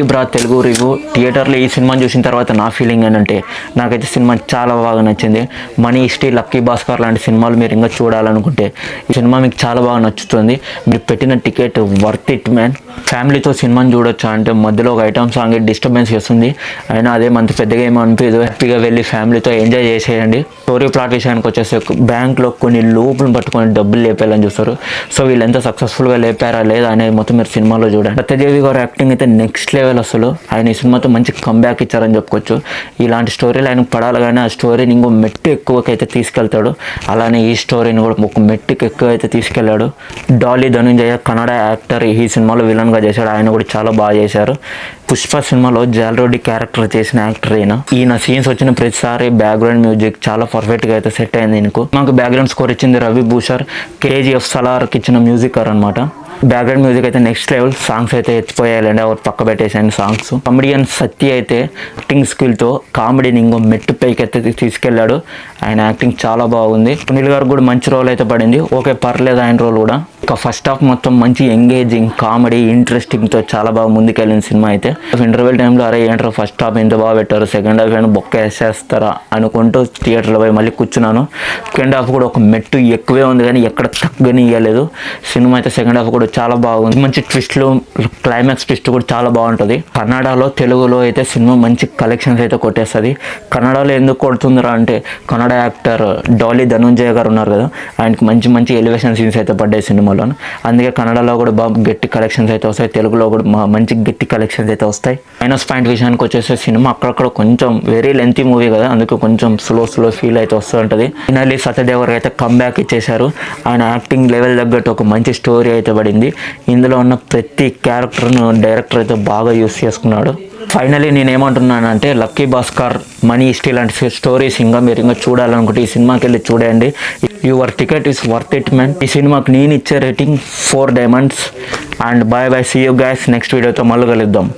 బ్రా తెలుగు రివ్యూ థియేటర్లో ఈ సినిమాని చూసిన తర్వాత నా ఫీలింగ్ ఏంటంటే నాకైతే సినిమా చాలా బాగా నచ్చింది. మనీ హిస్టరీ, లక్కీ భాస్కర్ లాంటి సినిమాలు మీరు ఇంకా చూడాలనుకుంటే ఈ సినిమా మీకు చాలా బాగా నచ్చుతుంది. మీరు పెట్టిన టికెట్ వర్త్ ఇట్ మ్యాన్. ఫ్యామిలీతో సినిమాని చూడొచ్చా అంటే మధ్యలో ఒక ఐటమ్ సాంగ్ డిస్టర్బెన్స్ చేస్తుంది, అయినా అదే మంత పెద్దగా ఏమో అనిపించదు. హ్యాపీగా వెళ్ళి ఫ్యామిలీతో ఎంజాయ్ చేసేయండి. స్టోరీ ప్లాట్ విషయానికి వచ్చేసి బ్యాంక్లో కొన్ని లోపులు పట్టుకొని డబ్బులు లేపేయాలని చూస్తారు. సో వీళ్ళు ఎంత సక్సెస్ఫుల్గా లేపారా లేదా అనేది మొత్తం మీరు సినిమాలో చూడండి. సత్యదేవి గారు యాక్టింగ్ అయితే నెక్స్ట్ లెవెల్. అసలు ఆయన ఈ సినిమాతో మంచి కంబ్యాక్ ఇచ్చారని చెప్పుకోవచ్చు. ఇలాంటి స్టోరీలు ఆయనకు పడాలి, కానీ ఆ స్టోరీని ఇంకో మెట్టు ఎక్కువకైతే తీసుకెళ్తాడు. అలానే ఈ స్టోరీని కూడా ఒక మెట్టుకి ఎక్కువ అయితే తీసుకెళ్ళాడు. డాలీ ధనుంజయ కన్నడ యాక్టర్, ఈ సినిమాలో విలన్గా చేశాడు. ఆయన కూడా చాలా బాగా చేశారు. పుష్ప సినిమాలో జాలరెడ్డి క్యారెక్టర్ చేసిన యాక్టర్ ఈయన సీన్స్ వచ్చిన ప్రతిసారి బ్యాక్గ్రౌండ్ మ్యూజిక్ చాలా పర్ఫెక్ట్గా అయితే సెట్ అయింది. మాకు బ్యాక్గ్రౌండ్ స్కోర్ ఇచ్చింది రవి భూషర్, కేజీఎఫ్ సలార్కి ఇచ్చిన మ్యూజిక్ అనమాట. బ్యాక్గ్రౌండ్ మ్యూజిక్ అయితే నెక్స్ట్ లెవెల్. సాంగ్స్ అయితే ఎత్తిపోయాలండి, ఎవరు పక్క పెట్టేసాను సాంగ్స్. కమెడియన్ సత్య అయితే యాక్టింగ్ స్కిల్తో కామెడీని ఇంకో మెట్టు పైకి అయితే తీసుకెళ్లాడు. ఆయన యాక్టింగ్ చాలా బాగుంది. సునీల్ గారు కూడా మంచి రోల్ అయితే పడింది. ఓకే, పర్లేదు ఆయన రోల్ కూడా. ఇక ఫస్ట్ హాఫ్ మొత్తం మంచి ఎంగేజింగ్ కామెడీ ఇంట్రెస్టింగ్తో చాలా బాగా ముందుకెళ్ళిన సినిమా అయితే. ఇంటర్వెల్ టైంలో అరే ఏంటారు ఫస్ట్ హాఫ్ ఎంత బాగా పెట్టారు, సెకండ్ హాఫ్ ఏమైనా బొక్క వేసేస్తారా అనుకుంటూ థియేటర్లో పోయి మళ్ళీ కూర్చున్నాను. సెకండ్ హాఫ్ కూడా ఒక మెట్టు ఎక్కువే ఉంది, కానీ ఎక్కడ తగ్గని ఇవ్వలేదు. సినిమా అయితే సెకండ్ హాఫ్ కూడా చాలా బాగుంది. మంచి ట్విస్ట్లు, క్లైమాక్స్ ట్విస్ట్ కూడా చాలా బాగుంటుంది. కన్నడలో తెలుగులో అయితే సినిమా మంచి కలెక్షన్స్ అయితే కొట్టేస్తుంది. కన్నడలో ఎందుకు కొడుతుందిరా అంటే కన్నడ యాక్టర్ డాలీ ధనుంజయ గారు ఉన్నారు కదా, ఆయనకి మంచి మంచి ఎలివేషన్ సీన్స్ అయితే పడ్డాయి సినిమాలో. అందుకే కన్నడలో కూడా బాగా గట్టి కలెక్షన్స్ అయితే వస్తాయి, తెలుగులో కూడా మంచి గట్టి కలెక్షన్స్ అయితే వస్తాయి. మైనస్ పాయింట్ విషయానికి వచ్చేసి సినిమా అక్కడక్కడ కొంచెం వెరీ లెంతీ మూవీ కదా, అందుకే కొంచెం స్లో ఫీల్ అయితే వస్తూ ఉంటుంది. ఫైనల్లీ సత్యదేవ్ గారు అయితే కంబ్యాక్ ఇచ్చేశారు. ఆయన యాక్టింగ్ లెవెల్ తగ్గట్టు ఒక మంచి స్టోరీ అయితే పడింది. ఇందులో ఉన్న ప్రతి క్యారెక్టర్ను డైరెక్టర్ అయితే బాగా యూస్ చేసుకున్నాడు. ఫైనలీ నేను ఏమంటున్నానంటే లక్కీ భాస్కర్, మనీ హిస్టరీ లాంటి స్టోరీస్ ఇంకా మీరు ఇంకా చూడాలనుకుంటే ఈ సినిమాకి వెళ్ళి చూడండి. Your ticket is worth it man. ఈ సినిమాకి నేను ఇచ్చే rating 4 diamonds. And bye see you guys. Next వీడియోతో మళ్ళీ కలుద్దాం.